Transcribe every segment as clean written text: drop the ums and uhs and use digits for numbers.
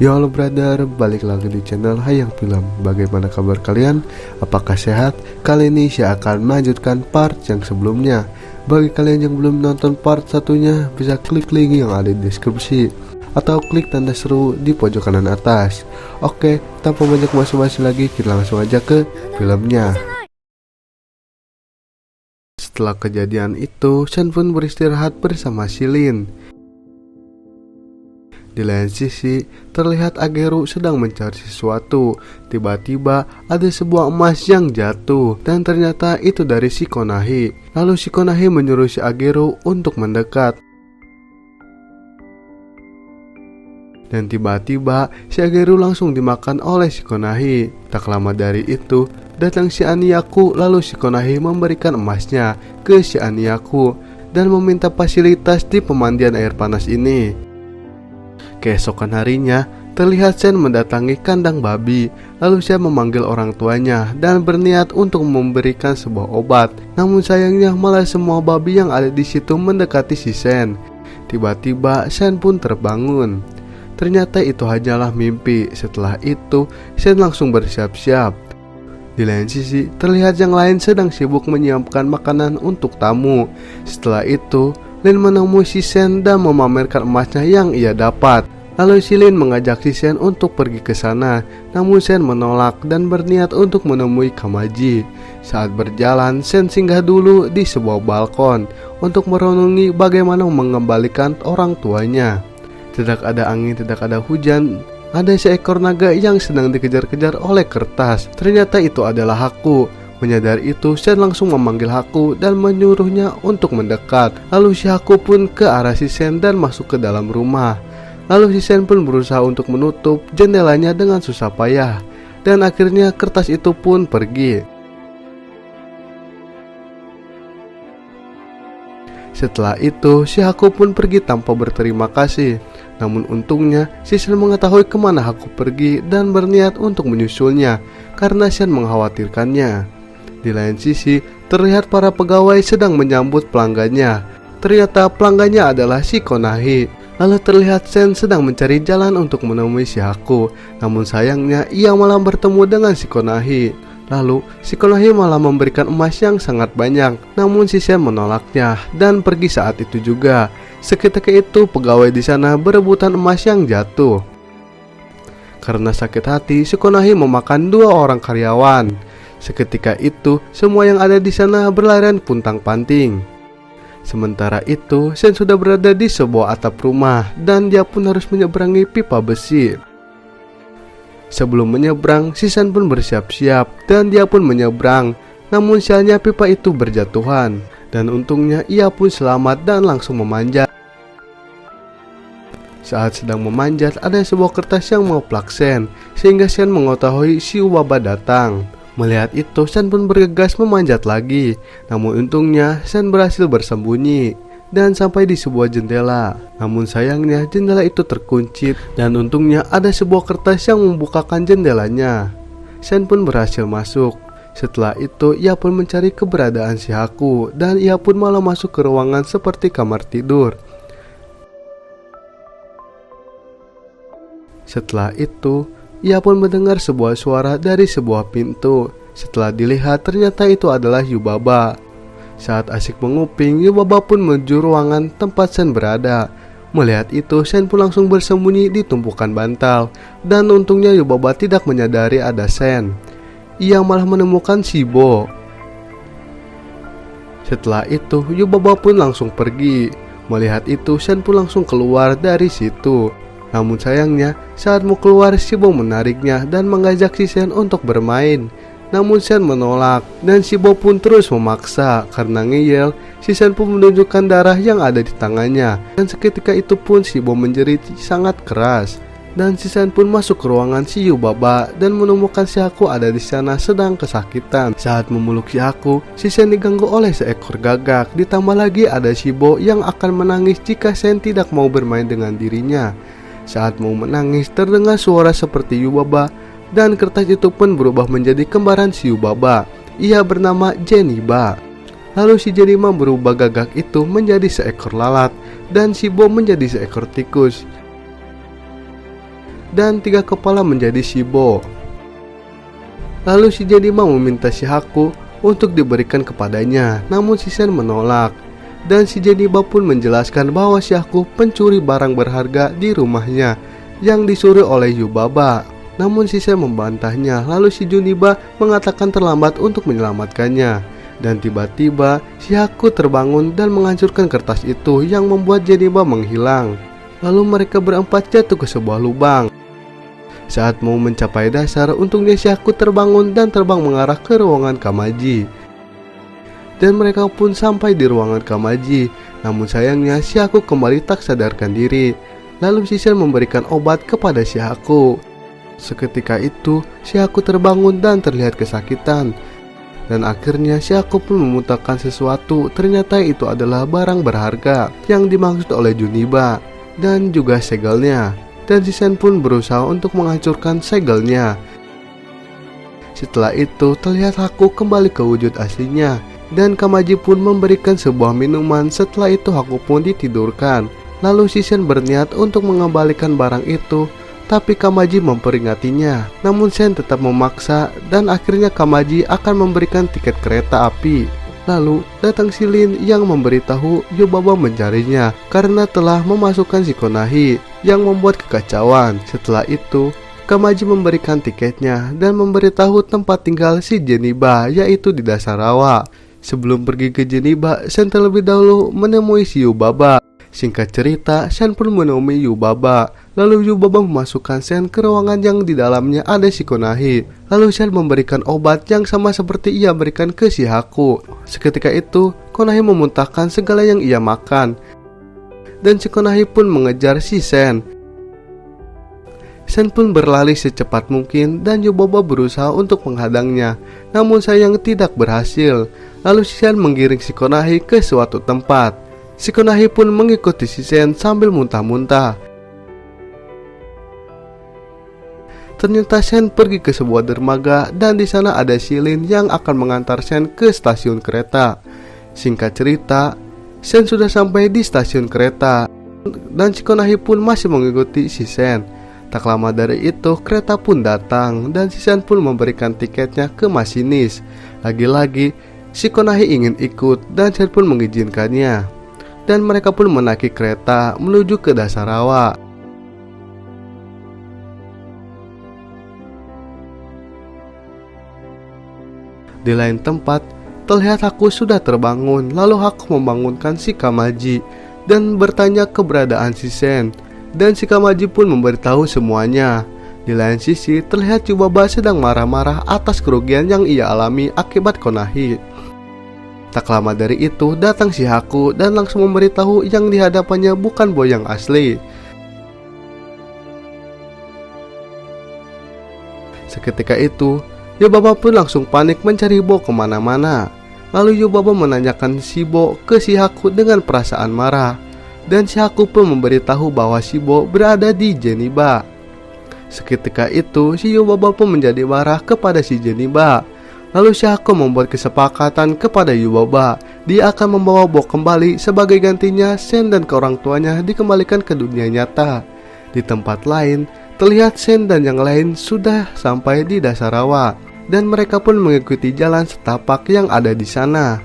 Yo halo brother, balik lagi di channel Hayang Film. Bagaimana kabar kalian? Apakah sehat? Kali ini saya akan melanjutkan part yang sebelumnya. Bagi kalian yang belum nonton part satunya, bisa klik link yang ada di deskripsi atau klik tanda seru di pojok kanan atas. Oke, tanpa banyak basa-basi lagi, kita langsung aja ke filmnya. Setelah kejadian itu, Shen pun beristirahat bersama Shilin. Di lain sisi, terlihat Ageru sedang mencari sesuatu. Tiba-tiba ada sebuah emas yang jatuh, dan ternyata itu dari si Konoha. Lalu si Konoha menyuruh si Ageru untuk mendekat. Dan tiba-tiba si Ageru langsung dimakan oleh si Konoha. Tak lama dari itu, datang si Aniyaku, lalu si Konoha memberikan emasnya ke si Aniyaku dan meminta fasilitas di pemandian air panas ini. Keesokan harinya, terlihat Shen mendatangi kandang babi. Lalu Shen memanggil orang tuanya dan berniat untuk memberikan sebuah obat. Namun sayangnya malah semua babi yang ada di situ mendekati si Shen. Tiba-tiba Shen pun terbangun. Ternyata itu hanyalah mimpi. Setelah itu, Shen langsung bersiap-siap. Di lain sisi, terlihat yang lain sedang sibuk menyiapkan makanan untuk tamu. Setelah itu, Lin menemui si Shen dan memamerkan emasnya yang ia dapat. Lalu si Lin mengajak si Shen untuk pergi ke sana, namun Shen menolak dan berniat untuk menemui Kamaji. Saat berjalan, Shen singgah dulu di sebuah balkon untuk merenungi bagaimana mengembalikan orang tuanya. Tidak ada angin, tidak ada hujan. Ada seekor naga yang sedang dikejar-kejar oleh kertas. Ternyata itu adalah Haku. Menyadari itu, Shen langsung memanggil Haku dan menyuruhnya untuk mendekat. Lalu si Haku pun ke arah si Shen dan masuk ke dalam rumah. Lalu si Shen pun berusaha untuk menutup jendelanya dengan susah payah. Dan akhirnya kertas itu pun pergi. Setelah itu, si Haku pun pergi tanpa berterima kasih. Namun untungnya, si Shen mengetahui kemana Haku pergi dan berniat untuk menyusulnya karena Shen mengkhawatirkannya. Di lain sisi, terlihat para pegawai sedang menyambut pelanggannya. Ternyata pelanggannya adalah si Konoha. Lalu terlihat Shen sedang mencari jalan untuk menemui si Haku. Namun sayangnya ia malah bertemu dengan si Konoha. Lalu si Konoha malah memberikan emas yang sangat banyak. Namun si Shen menolaknya dan pergi saat itu juga. Seketika itu pegawai di sana berebutan emas yang jatuh. Karena sakit hati, si Konoha memakan 2 orang karyawan. Seketika itu, semua yang ada di sana berlarian puntang-panting. Sementara itu, Shen sudah berada di sebuah atap rumah dan dia pun harus menyeberangi pipa besi. Sebelum menyeberang, si Shen pun bersiap-siap dan dia pun menyeberang. Namun sialnya pipa itu berjatuhan dan untungnya ia pun selamat dan langsung memanjat. Saat sedang memanjat, ada sebuah kertas yang mengeplak Shen sehingga Shen mengetahui si Yubaba datang. Melihat itu, Shen pun bergegas memanjat lagi. Namun untungnya Shen berhasil bersembunyi dan sampai di sebuah jendela. Namun sayangnya jendela itu terkunci dan untungnya ada sebuah kertas yang membukakan jendelanya. Shen pun berhasil masuk. Setelah itu ia pun mencari keberadaan si Haku dan ia pun malah masuk ke ruangan seperti kamar tidur. Setelah itu ia pun mendengar sebuah suara dari sebuah pintu. Setelah dilihat, ternyata itu adalah Yubaba. Saat asik menguping, Yubaba pun menuju ruangan tempat Shen berada. Melihat itu, Shen pun langsung bersembunyi di tumpukan bantal. Dan untungnya Yubaba tidak menyadari ada Shen. Ia malah menemukan Shibo. Setelah itu, Yubaba pun langsung pergi. Melihat itu, Shen pun langsung keluar dari situ. Namun sayangnya, saat mau keluar, Shibo menariknya dan mengajak si Shen untuk bermain. Namun Shen menolak dan Shibo pun terus memaksa. Karena ngeyel, si Shen pun menunjukkan darah yang ada di tangannya. Dan seketika itu pun Shibo menjerit sangat keras. Dan si Shen pun masuk ke ruangan si Yubaba dan menemukan si Haku ada di sana sedang kesakitan. Saat memeluk si Haku, si Shen diganggu oleh seekor gagak. Ditambah lagi ada Shibo yang akan menangis jika Shen tidak mau bermain dengan dirinya. Saat mau menangis, terdengar suara seperti Yubaba dan kertas itu pun berubah menjadi kembaran si Yubaba. Ia bernama Geniba. Lalu si Geniba berubah gagak itu menjadi seekor lalat dan Shibo menjadi seekor tikus. dan 3 kepala menjadi Shibo. Lalu si Jeniba meminta si Haku untuk diberikan kepadanya, namun si Sen menolak. Dan si Jeniba pun menjelaskan bahwa si Haku pencuri barang berharga di rumahnya yang disuruh oleh Yubaba. Namun si Sen membantahnya, lalu si Jeniba mengatakan terlambat untuk menyelamatkannya. Dan tiba-tiba si Haku terbangun dan menghancurkan kertas itu yang membuat Jeniba menghilang. Lalu mereka berempat jatuh ke sebuah lubang. Saat mau mencapai dasar, untungnya si Haku terbangun dan terbang mengarah ke ruangan Kamaji. Dan mereka pun sampai di ruangan Kamaji. Namun sayangnya si Haku kembali tak sadarkan diri. Lalu si Sen memberikan obat kepada si Haku. Seketika itu si Haku terbangun dan terlihat kesakitan. Dan akhirnya si Haku pun memuntahkan sesuatu. Ternyata itu adalah barang berharga yang dimaksud oleh Juniba dan juga segelnya. Dan si Sen pun berusaha untuk menghancurkan segelnya. Setelah itu terlihat Haku kembali ke wujud aslinya. Dan Kamaji pun memberikan sebuah minuman. Setelah itu Haku pun ditidurkan. Lalu si Sen berniat untuk mengembalikan barang itu, tapi Kamaji memperingatinya. Namun Sen tetap memaksa dan akhirnya Kamaji akan memberikan tiket kereta api. Lalu datang si Lin yang memberitahu Yubaba mencarinya karena telah memasukkan si Konahi yang membuat kekacauan. Setelah itu Kamaji memberikan tiketnya dan memberitahu tempat tinggal si Jeniba, yaitu di dasar rawa. Sebelum pergi ke Jeniba, Sen terlebih dahulu menemui si Yubaba. Singkat cerita, Sen pun menemui Yubaba. Lalu Yubaba memasukkan Sen ke ruangan yang di dalamnya ada si Konahi. Lalu Sen memberikan obat yang sama seperti ia berikan ke si Haku. Seketika itu, Konahi memuntahkan segala yang ia makan. Dan si Konahi pun mengejar si Sen. Sen pun berlari secepat mungkin dan Yubaba berusaha untuk menghadangnya. Namun sayang tidak berhasil. Lalu si Sen menggiring si Konahi ke suatu tempat. Si Konahi pun mengikuti si Sen sambil muntah-muntah. Ternyata Sen pergi ke sebuah dermaga dan di sana ada si Lin yang akan mengantar Sen ke stasiun kereta. Singkat cerita, Sen sudah sampai di stasiun kereta dan si Konahi pun masih mengikuti si Sen. Tak lama dari itu kereta pun datang dan si Sen pun memberikan tiketnya ke masinis. Lagi-lagi si Konahi ingin ikut dan Sen pun mengizinkannya. Dan mereka pun menaiki kereta menuju ke dasar rawa. Di lain tempat, terlihat Haku sudah terbangun. Lalu Haku membangunkan si Kamaji dan bertanya keberadaan si Sen. Dan si Kamaji pun memberitahu semuanya. Di lain sisi, terlihat Yubaba sedang marah-marah atas kerugian yang ia alami akibat Konahi. Tak lama dari itu datang si Haku dan langsung memberitahu yang di hadapannya bukan Boy yang asli. Seketika itu Yubaba pun langsung panik mencari Bo kemana-mana. Lalu Yubaba menanyakan si Bo ke si Haku dengan perasaan marah. Dan si Haku pun memberitahu bahwa si Bo berada di Jeniba. Seketika itu si Yubaba pun menjadi marah kepada si Jeniba. Lalu si Haku membuat kesepakatan kepada Yubaba. Dia akan membawa Bo kembali, sebagai gantinya Sen dan ke orang tuanya dikembalikan ke dunia nyata. Di tempat lain, terlihat Sen dan yang lain sudah sampai di dasar rawa. Dan mereka pun mengikuti jalan setapak yang ada di sana.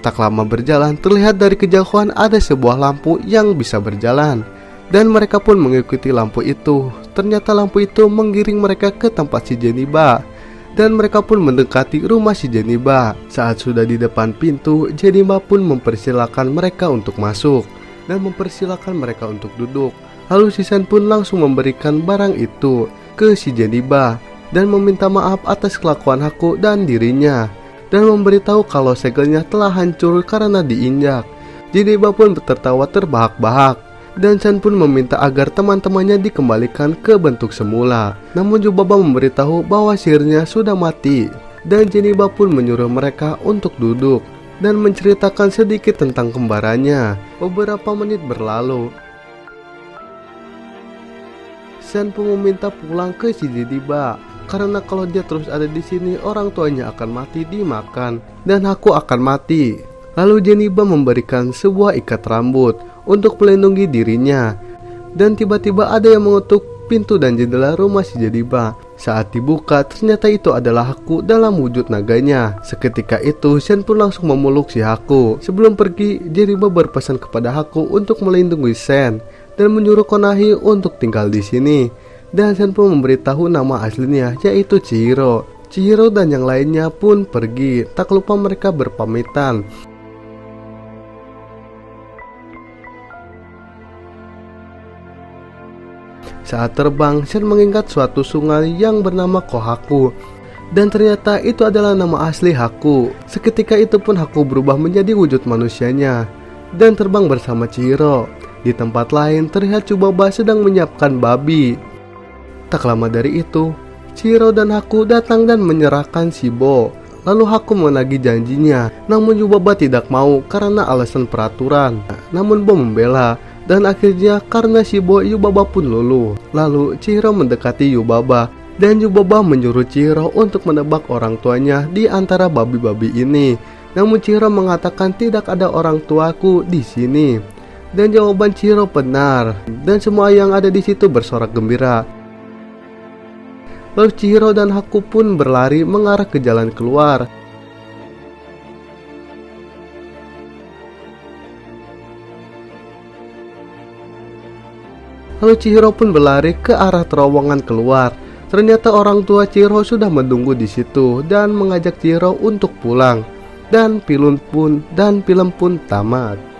Tak lama berjalan, terlihat dari kejauhan ada sebuah lampu yang bisa berjalan. Dan mereka pun mengikuti lampu itu. Ternyata lampu itu menggiring mereka ke tempat si Jeniba. Dan mereka pun mendekati rumah si Jeniba. Saat sudah di depan pintu, Jeniba pun mempersilahkan mereka untuk masuk dan mempersilahkan mereka untuk duduk. Lalu si Sen pun langsung memberikan barang itu ke si Jeniba dan meminta maaf atas kelakuan Haku dan dirinya, dan memberitahu kalau segelnya telah hancur karena diinjak. Jeniba pun tertawa terbahak-bahak. Dan Sen pun meminta agar teman-temannya dikembalikan ke bentuk semula. Namun Yubaba memberitahu bahwa sihirnya sudah mati. Dan Jeniba pun menyuruh mereka untuk duduk dan menceritakan sedikit tentang kembarannya. Beberapa menit berlalu. Sen pun meminta pulang ke si Jeniba karena kalau dia terus ada di sini, orang tuanya akan mati dimakan dan Haku akan mati. Lalu Jeniba memberikan sebuah ikat rambut untuk melindungi dirinya. Dan tiba-tiba ada yang mengetuk pintu dan jendela rumah si Jediba. Saat dibuka, ternyata itu adalah Haku dalam wujud naganya. Seketika itu, Shen pun langsung memeluk si Haku. Sebelum pergi, Jediba berpesan kepada Haku untuk melindungi Shen dan menyuruh Konoha untuk tinggal di sini. Dan Shen pun memberitahu nama aslinya, yaitu Chihiro. Chihiro dan yang lainnya pun pergi, tak lupa mereka berpamitan. Saat terbang, Shen mengingat suatu sungai yang bernama Kohaku. Dan ternyata itu adalah nama asli Haku. Seketika itu pun Haku berubah menjadi wujud manusianya dan terbang bersama Chihiro. Di tempat lain terlihat Yubaba sedang menyiapkan babi. Tak lama dari itu, Chihiro dan Haku datang dan menyerahkan Shibo. Lalu Haku menagih janjinya, namun Yubaba tidak mau karena alasan peraturan. Namun Bo membela. Dan akhirnya karena Shibo, Yubaba pun luluh. Lalu Chihiro mendekati Yubaba dan Yubaba menyuruh Chihiro untuk menebak orang tuanya di antara babi-babi ini. Namun Chihiro mengatakan tidak ada orang tuaku di sini. Dan jawaban Chihiro benar dan semua yang ada di situ bersorak gembira. Lalu Chihiro dan Haku pun berlari mengarah ke jalan keluar. Lalu Chihiro pun berlari ke arah terowongan keluar. Ternyata orang tua Chihiro sudah menunggu di situ dan mengajak Chihiro untuk pulang. Dan film pun tamat.